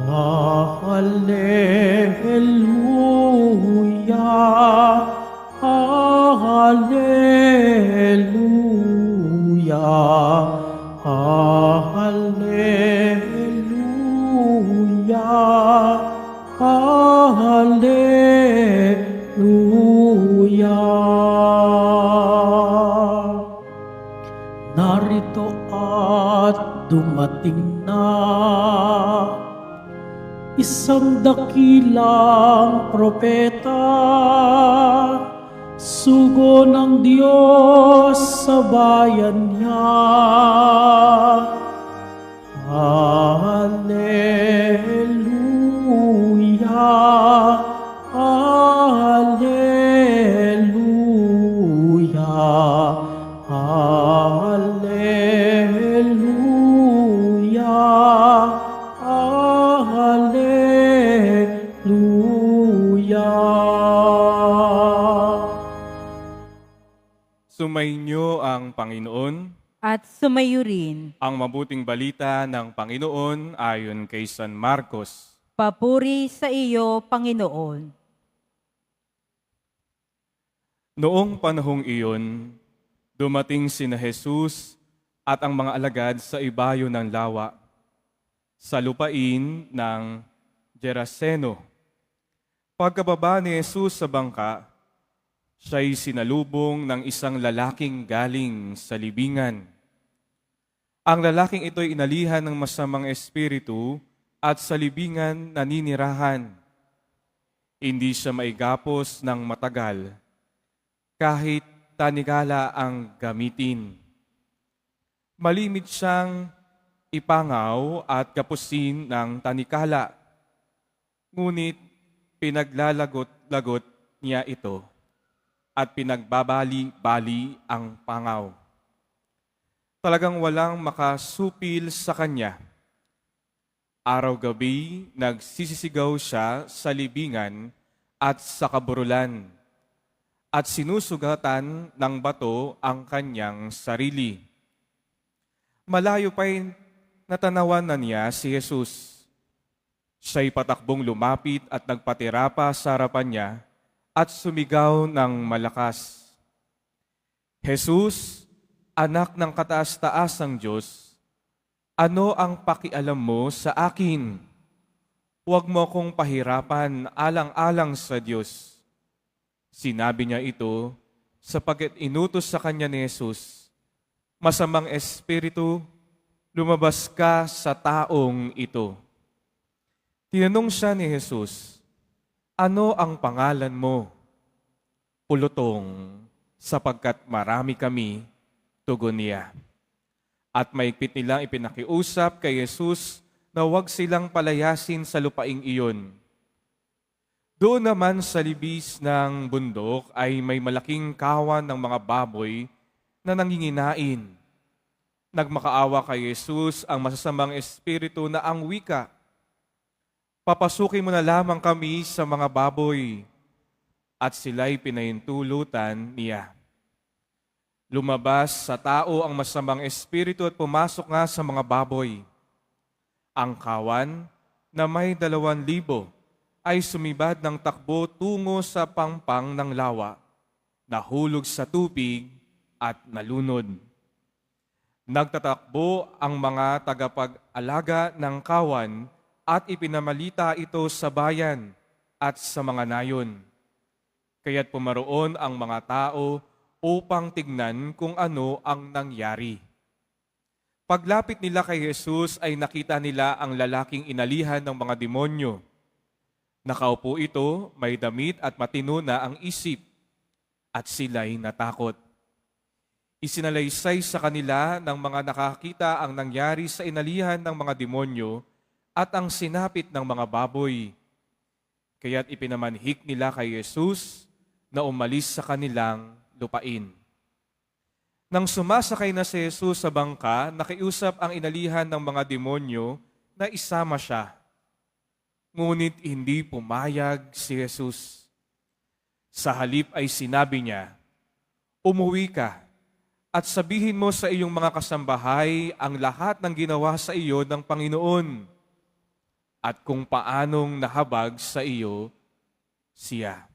Hallelujah, Hallelujah, Hallelujah, Hallelujah. Narito at dumating na isang dakilang propeta, sugo ng Diyos sa bayan niya. Hallelujah, Hallelujah, Hallelujah, Hallelujah. Sumainyo ang Panginoon. At sumayo rin. Ang mabuting balita ng Panginoon ayon kay San Marcos. Papuri sa iyo, Panginoon. Noong panahong iyon, dumating sina Jesus at ang mga alagad sa ibayo ng lawa, sa lupain ng Geraseno. Pagkababa ni Jesus sa bangka, siya'y sinalubong ng isang lalaking galing sa libingan. Ang lalaking ito'y inalihan ng masamang espiritu at sa libingan naninirahan. Hindi siya maigapos ng matagal, kahit tanigala ang gamitin. Malimit siyang ipangaw at kapusin ng tanikala, ngunit pinaglalagot-lagot niya ito at pinagbabali-bali ang pangaw. Talagang walang makasupil sa kanya. Araw-gabi, nagsisisigaw siya sa libingan at sa kaburulan, at sinusugatan ng bato ang kanyang sarili. Malayo pa'y natanawan na niya si Jesus. Siya'y patakbong lumapit at nagpatira pa sa harapan niya at sumigaw ng malakas. Jesus, anak ng kataas-taasang Diyos, ano ang pakialam mo sa akin? Huwag mo akong pahirapan alang-alang sa Diyos. Sinabi niya ito sapagkat inutos sa kanya ni Jesus, masamang espiritu, lumabas ka sa taong ito. Tinanong siya ni Jesus, ano ang pangalan mo? Pulutong, sapagkat marami kami, tugon niya. At maigpit nilang ipinakiusap kay Jesus na huwag silang palayasin sa lupaing iyon. Doon naman sa libis ng bundok ay may malaking kawan ng mga baboy na nanginginain. Nagmakaawa kay Jesus ang masasamang espiritu na ang wika, papasukin mo na lamang kami sa mga baboy, at sila'y pinahintulutan niya. Lumabas sa tao ang masamang espiritu at pumasok nga sa mga baboy. Ang kawan na may 2,000 ay sumibad ng takbo tungo sa pangpang ng lawa, nahulog sa tubig at nalunod. Nagtatakbo ang mga tagapag-alaga ng kawan at ipinamalita ito sa bayan at sa mga nayon. Kaya't pumaroon ang mga tao upang tignan kung ano ang nangyari. Paglapit nila kay Jesus ay nakita nila ang lalaking inalihan ng mga demonyo. Nakaupo ito, may damit at matino na ang isip, at sila'y natakot. Isinalaysay sa kanila ng mga nakakita ang nangyari sa inalihan ng mga demonyo at ang sinapit ng mga baboy. Kaya't ipinamanhik nila kay Jesus na umalis sa kanilang lupain. Nang sumasakay na si Jesus sa bangka, nakiusap ang inalihan ng mga demonyo na isama siya. Ngunit hindi pumayag si Jesus. Sa halip ay sinabi niya, umuwi ka at sabihin mo sa iyong mga kasambahay ang lahat ng ginawa sa iyo ng Panginoon. at kung paanong nahabag sa iyo siya.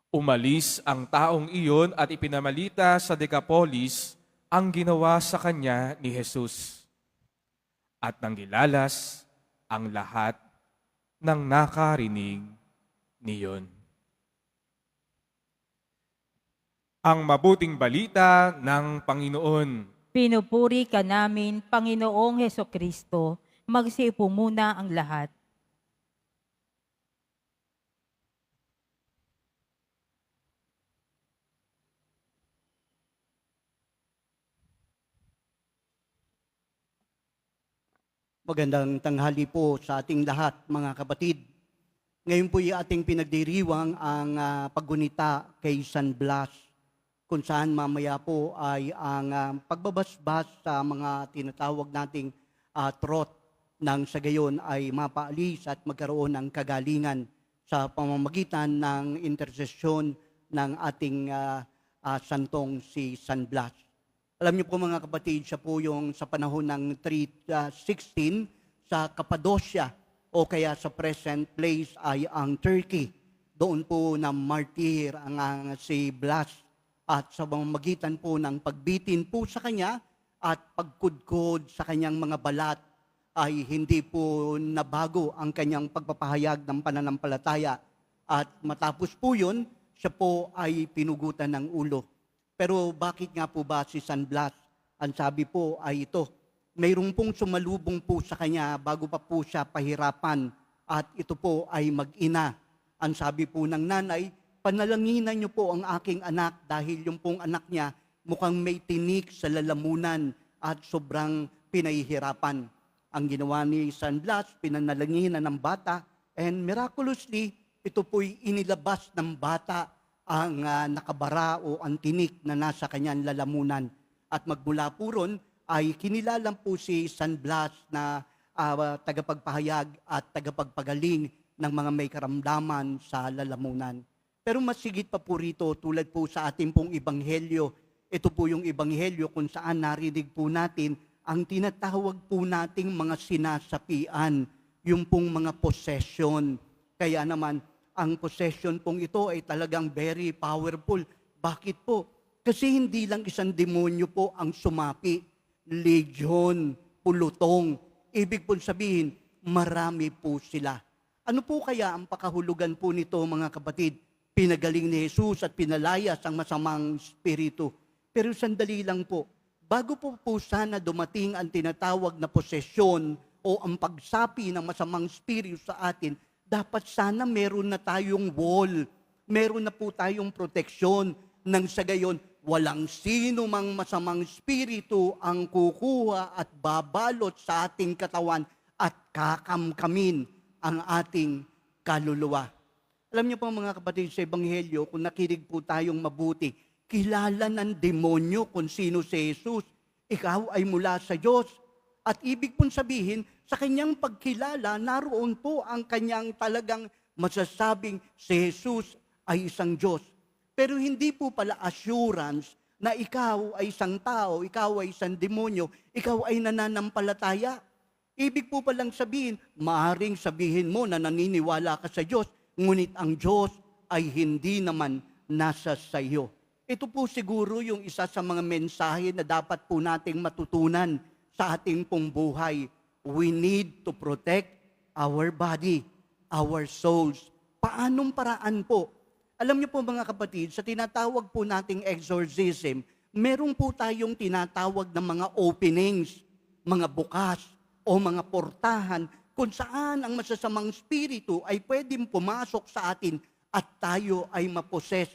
Umalis ang taong iyon at ipinamalita sa Decapolis ang ginawa sa kanya ni Jesus. At nanggilalas ang lahat ng nakarinig niyon. Ang mabuting balita ng Panginoon. Pinupuri ka namin, Panginoong Hesukristo. Magsiupo muna ang lahat. Magandang tanghali po sa ating lahat, mga kapatid. Ngayon po yung ating pinagdiriwang ang paggunita kay San Blas, kung saan mamaya po ay ang pagbabasbas sa mga tinatawag nating trot nang sa gayon ay mapaalis at magkaroon ng kagalingan sa pamamagitan ng intersesyon ng ating santong si San Blas. Alam niyo po mga kapatid, siya po yung sa panahon ng 316 sa Cappadocia o kaya sa present place ay ang Turkey. Doon po na martir ang si Blas at sa pamamagitan po ng pagbitin po sa kanya at pagkudkod sa kanyang mga balat ay hindi po nabago ang kanyang pagpapahayag ng pananampalataya at matapos po yun, siya po ay pinugutan ng ulo. Pero bakit nga po ba si San Blas? Ang sabi po ay ito, mayroong pong sumalubong po sa kanya bago pa po siya pahirapan at ito po ay mag-ina. Ang sabi po ng nanay, panalanginan niyo po ang aking anak dahil yung pong anak niya mukhang may tinik sa lalamunan at sobrang pinahihirapan. Ang ginawa ni San Blas, pinanalanginan ng bata and miraculously, ito po'y inilabas ng bata ang nakabara o ang tinik na nasa kanyang lalamunan. At magmula po ron ay kinilalang po si San Blas na tagapagpahayag at tagapagpagaling ng mga may karamdaman sa lalamunan. Pero mas sigit pa po rito, tulad po sa ating pong ebanghelyo, ito po yung ebanghelyo kung saan narinig po natin ang tinatawag po nating mga sinasapian, yung pong mga possession. Kaya naman, ang possession pong ito ay talagang very powerful. Bakit po? Kasi hindi lang isang demonyo po ang sumapi. Legion, pulutong. Ibig po sabihin, marami po sila. Ano po kaya ang pakahulugan po nito mga kapatid? Pinagaling ni Jesus at pinalayas ang masamang spiritu. Pero sandali lang po. Bago po sana dumating ang tinatawag na possession o ang pagsapi ng masamang spiritu sa atin, dapat sana meron na tayong wall, meron na po tayong proteksyon, nang sa gayon, walang sino mang masamang spiritu ang kukuha at babalot sa ating katawan at kakamkamin ang ating kaluluwa. Alam niyo po mga kapatid sa Ebanghelyo, kung nakinig po tayong mabuti, kilala ng demonyo kung sino si Jesus. Ikaw ay mula sa Diyos. At ibig pong sabihin, sa kanyang pagkilala, naroon po ang kanyang talagang masasabing si Jesus ay isang Diyos. Pero hindi po pala assurance na ikaw ay isang tao, ikaw ay isang demonyo, ikaw ay nananampalataya. Ibig po palang sabihin, maaring sabihin mo na naniniwala ka sa Diyos, ngunit ang Diyos ay hindi naman nasa sa iyo. Ito po siguro yung isa sa mga mensahe na dapat po nating matutunan sa ating pong buhay. We need to protect our body, our souls. Paanong paraan po? Alam niyo po mga kapatid, sa tinatawag po nating exorcism, meron po tayong tinatawag na mga openings, mga bukas o mga portahan kung saan ang masasamang spiritu ay pwedeng pumasok sa atin at tayo ay maposes.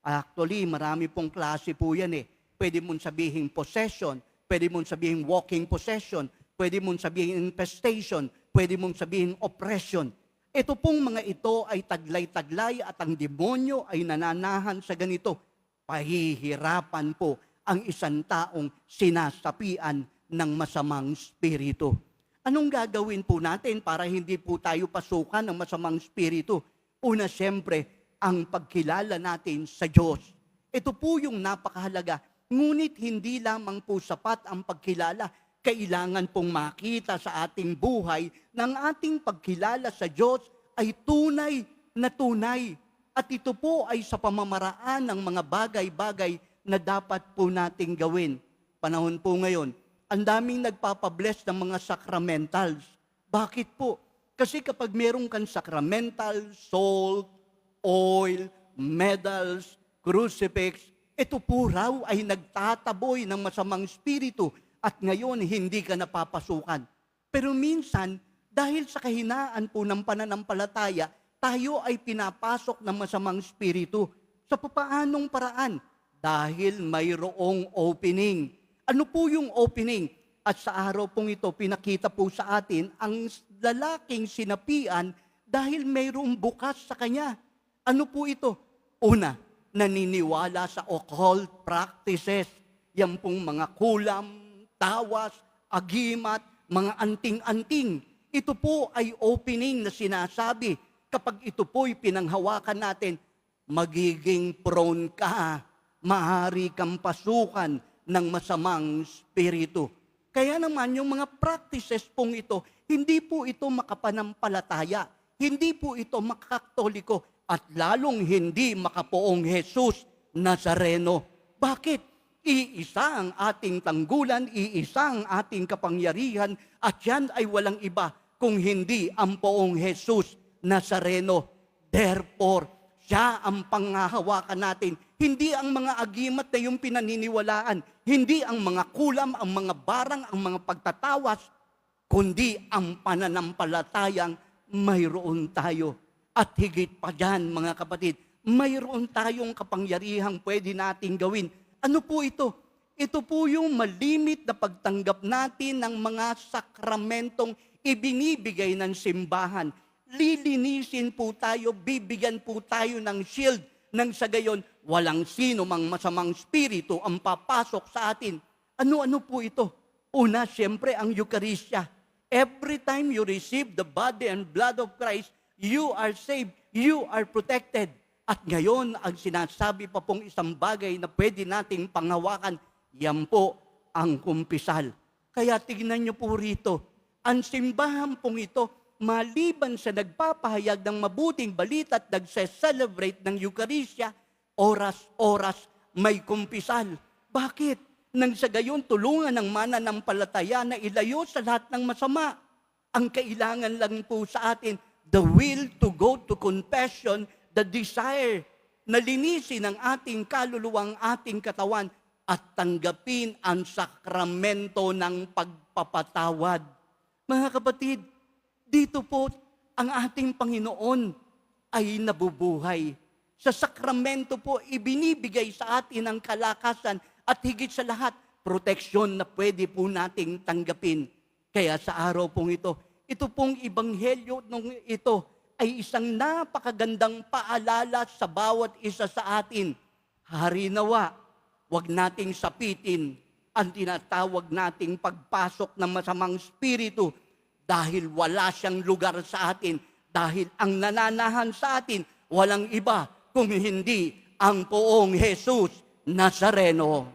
Actually, marami pong klase po yan eh. Pwede mong sabihin possession, pwede mong sabihin walking possession, pwede mong sabihin infestation, pwede mong sabihin oppression. Ito pong mga ito ay taglay-taglay at ang demonyo ay nananahan sa ganito. Pahihirapan po ang isang taong sinasapian ng masamang spiritu. Anong gagawin po natin para hindi po tayo pasukan ng masamang spiritu? Una, siyempre, ang pagkilala natin sa Diyos. Ito po yung napakahalaga. Ngunit hindi lamang po sapat ang pagkilala, Kailangan pong makita sa ating buhay ng ating pagkilala sa Diyos ay tunay na tunay. At ito po ay sa pamamaraan ng mga bagay-bagay na dapat po nating gawin. Panahon po ngayon, ang daming nagpapabless ng mga sacramentals. Bakit po? Kasi kapag meron kang sacramental, salt, oil, medals, crucifix, ito po raw ay nagtataboy ng masamang spiritu at ngayon hindi ka napapasukan. Pero minsan, dahil sa kahinaan po ng pananampalataya, tayo ay pinapasok ng masamang spiritu. Sa papaanong paraan? Dahil mayroong opening. Ano po yung opening? At sa araw pong ito, pinakita po sa atin ang lalaking sinapian dahil mayroong bukas sa kanya. Ano po ito? Una, naniniwala sa occult practices. Yan pong mga kulam, tawas, agimat, mga anting-anting. Ito po ay opening na sinasabi. Kapag ito po'y pinanghawakan natin, magiging prone ka. Mahari kang pasukan ng masamang spiritu. Kaya naman yung mga practices pong ito, hindi po ito makapanampalataya, hindi po ito makakatoliko, at lalong hindi makapoong Jesus Nazareno. Bakit? Iisa ang ating tanggulan, iisa ang ating kapangyarihan, at yan ay walang iba kung hindi ang poong Jesus Nazareno. Therefore, siya ang panghahawakan natin. Hindi ang mga agimat na yung pinaniniwalaan, hindi ang mga kulam, ang mga barang, ang mga pagtatawas, kundi ang pananampalatayang mayroon tayo. At higit pa dyan, mga kapatid, mayroon tayong kapangyarihang pwede nating gawin. Ano po ito? Ito po yung malimit na pagtanggap natin ng mga sakramentong ibinibigay ng simbahan. Lilinisin po tayo, bibigyan po tayo ng shield, nang sa gayon, walang sino mang masamang spirito ang papasok sa atin. Ano-ano po ito? Una, siyempre, ang Eucharistia. Every time you receive the body and blood of Christ, you are saved, you are protected. At ngayon, ang sinasabi pa pong isang bagay na pwede nating panghawakan, yan po ang kumpisal. Kaya tignan niyo po rito, ang simbahan pong ito, maliban sa nagpapahayag ng mabuting balita at nagse-celebrate ng Eucharistia, oras-oras may kumpisal. Bakit? Nang sa gayon tulungan ng mananampalataya na ilayo sa lahat ng masama. Ang kailangan lang po sa atin, the will to go to confession, the desire na linisin ang ating kaluluwang ating katawan at tanggapin ang sakramento ng pagpapatawad. Mga kapatid, dito po ang ating Panginoon ay nabubuhay. Sa sakramento po, ibinibigay sa atin ang kalakasan at higit sa lahat, proteksyon na pwede po nating tanggapin. Kaya sa araw pong ito pong ebanghelyo nung ito ay isang napakagandang paalala sa bawat isa sa atin. Harinawa, wag nating sapitin ang tinatawag nating pagpasok ng masamang spiritu dahil wala siyang lugar sa atin, dahil ang nananahan sa atin, walang iba kung hindi ang poong Jesus Nazareno.